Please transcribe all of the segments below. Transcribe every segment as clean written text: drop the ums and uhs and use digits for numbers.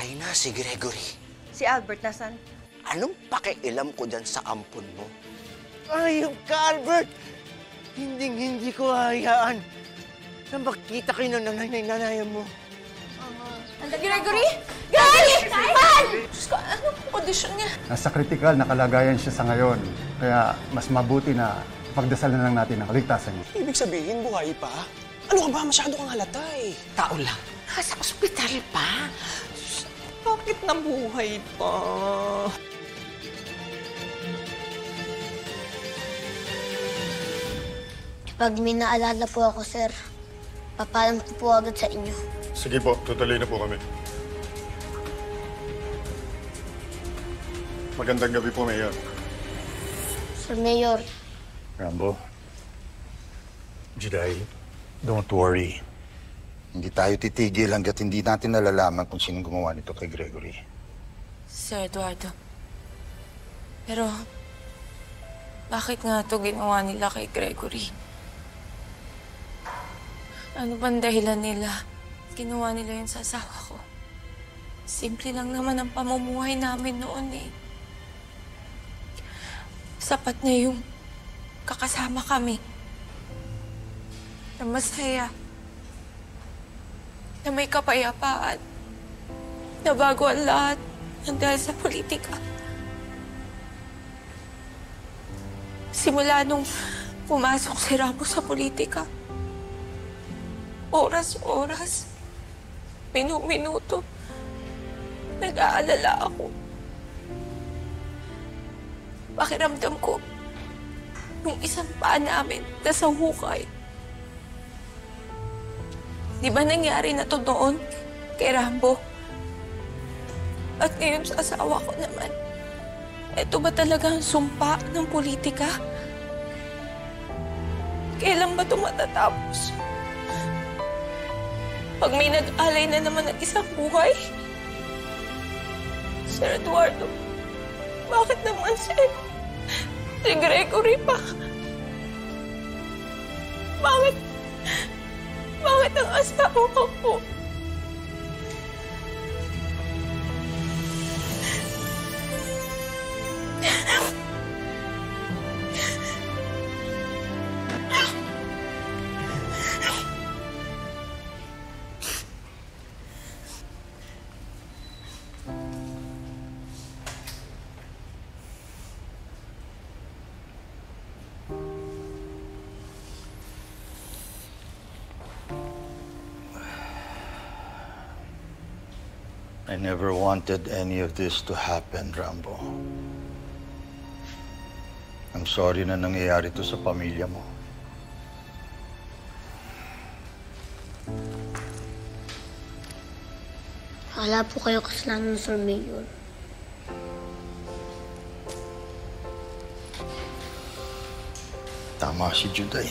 Patay na si Gregory. Si Albert nasan? Anong pakialam ko dyan sa ampon mo? Ayun ka, Albert! Hindi ko hayaan na makita kayo ng nanay-nanayan mo. Gregory! Gregory! Man! Diyos ko, anong kondisyon niya? Nasa kritikal na kalagayan siya sa ngayon. Kaya mas mabuti na pagdasal na lang natin ang kaligtasan niya. Ibig sabihin, buhay pa? Ano ka ba? Masyado kang halata eh. Tao lang. Nasa ospital pa. Bakit nabuhay pa? Pag may naalala po ako, sir, papalam ko po agad sa inyo. Sige po, tutuloy na po kami. Magandang gabi po, Mayor. Sir Mayor. Rambo. Juday, don't worry. Hindi tayo titigil hanggat hindi natin nalalaman kung sinong gumawa nito kay Gregory. Sir Eduardo. Pero, bakit nga ito ginawa nila kay Gregory? Ano bang dahilan nila? Ginawa nila yun sa asawa ko. Simple lang naman ang pamumuhay namin noon eh. Sapat na yung kakasama kami. Na masaya. Na may kapayapaan. Na bago ang lahat ng dahil sa politika. Simula nung pumasok si Ramos sa politika, oras-oras, minuto, nag-aalala ako. Pakiramdam ko, yung isang paa namin nasa hukay. Di ba nangyari na to noon kay Rambo? At ngayon sa asawa ko naman, ito ba talaga ang sumpa ng politika? Kailan ba ito matatapos? Pag may nag-alay na naman ng isang buhay? Sir Eduardo, bakit naman si Gregory pa? Bakit ang asawa ko po? I never wanted any of this to happen, Rambo. I'm sorry na nangyayari to sa pamilya mo. Wala po kayo kasalanan, Sir Mayor. Tama si Juday.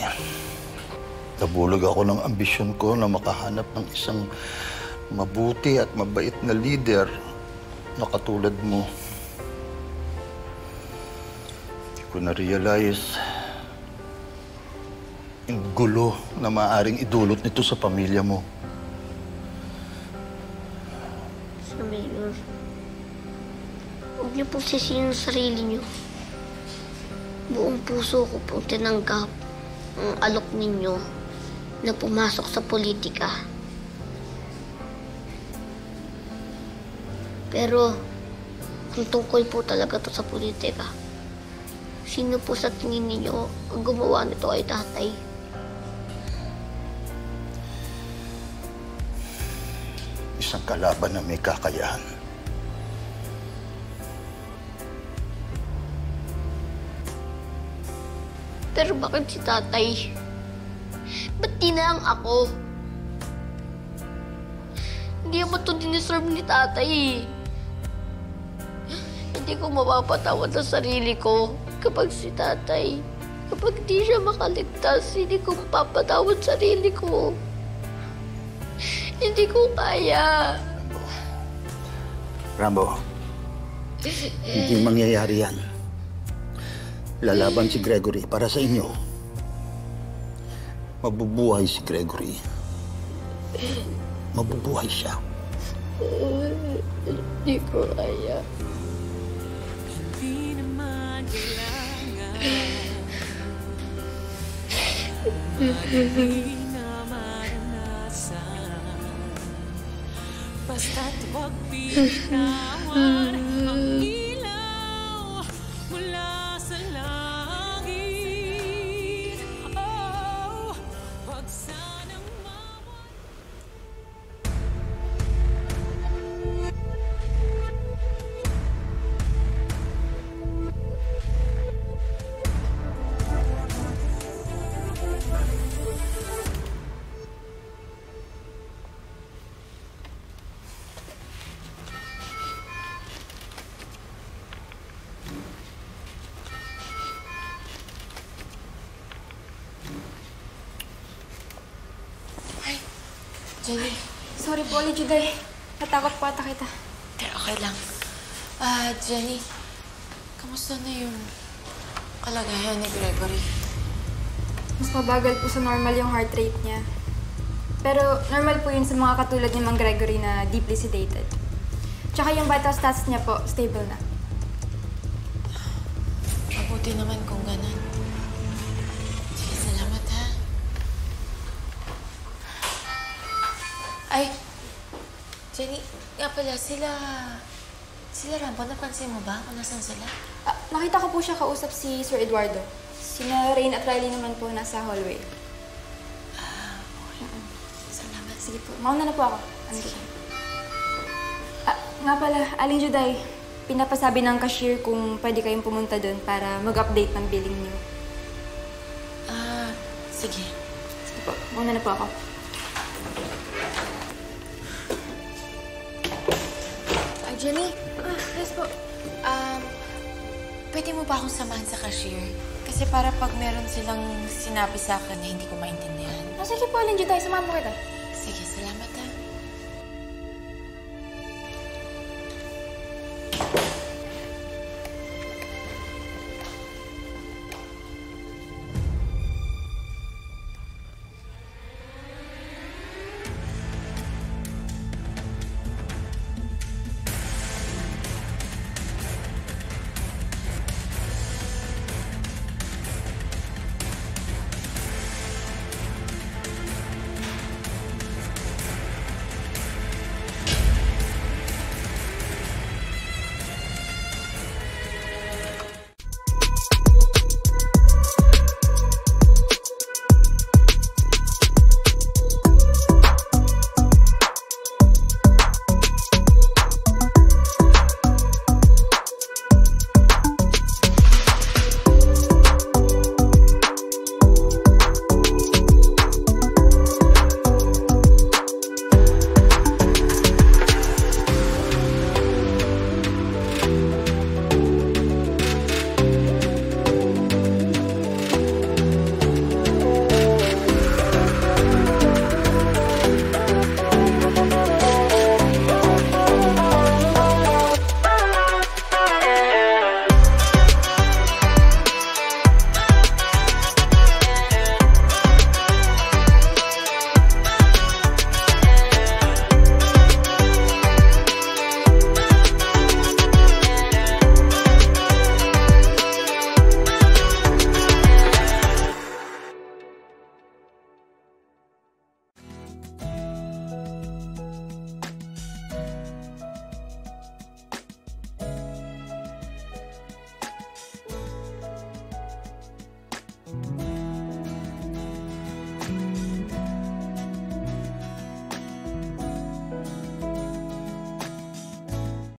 Nabulog ako ng ambisyon ko na makahanap ng isang mabuti at mabait na leader na katulad mo. Hindi ko na-realize yung gulo na maaaring idulot nito sa pamilya mo. Sir Mayor, huwag niyo po sisihin ang sarili niyo. Buong puso ko po tinanggap ang alok ninyo na pumasok sa politika. Pero, kung tungkol po talaga to sa politika, sino po sa tingin ninyo ang gumawa nito ay tatay? Isang kalaban na may kakayahan. Pero bakit si tatay? Ba't di na lang ako? Hindi naman ito diniserve ni tatay eh. Hindi ko mapapatawad ang sarili ko kapag si tatay. Kapag di siya makaligtas, hindi ko mapapatawad sarili ko. Hindi ko kaya. Rambo, hindi mangyayari yan. Lalaban si Gregory para sa inyo. Mabubuhay si Gregory. Mabubuhay siya. Hindi ko kaya. Di naman kailangan Di na maranasan Basta't huwag bitawan Ang ilaw mula sa langit Oh, huwag sanang mawala Jenny, Sorry po, Juday. Natakot po ata kita. pero okay lang. Jenny, kamusta na yung kalagayan ni Gregory? Mas mabagal po sa normal yung heart rate niya. Pero normal po yun sa mga katulad ni Mang Gregory na deeply sedated. Tsaka yung vital stats niya po, stable na. Mabuti naman kung ganun. Sige, salamat ha. Ay, Jenny, nga pala, sila Rambo, napansin mo ba kung nasan sila? Nakita ko po siya kausap si Sir Eduardo. Sina Rain at Riley naman po nasa hallway. Okay. Salamat. Sige po, mauna na po ako. Nga pala, Aling Juday, pinapasabi ng cashier kung pwede kayong pumunta doon para mag-update ng billing niyo. Sige. Sige po, mauna na po ako. Jenny? Yes po. Pwede mo ba akong samahan sa cashier? Kasi para pag meron silang sinabi sa akin na hindi ko maintindihan. Sige po, Aling Juday, samahan mo kita.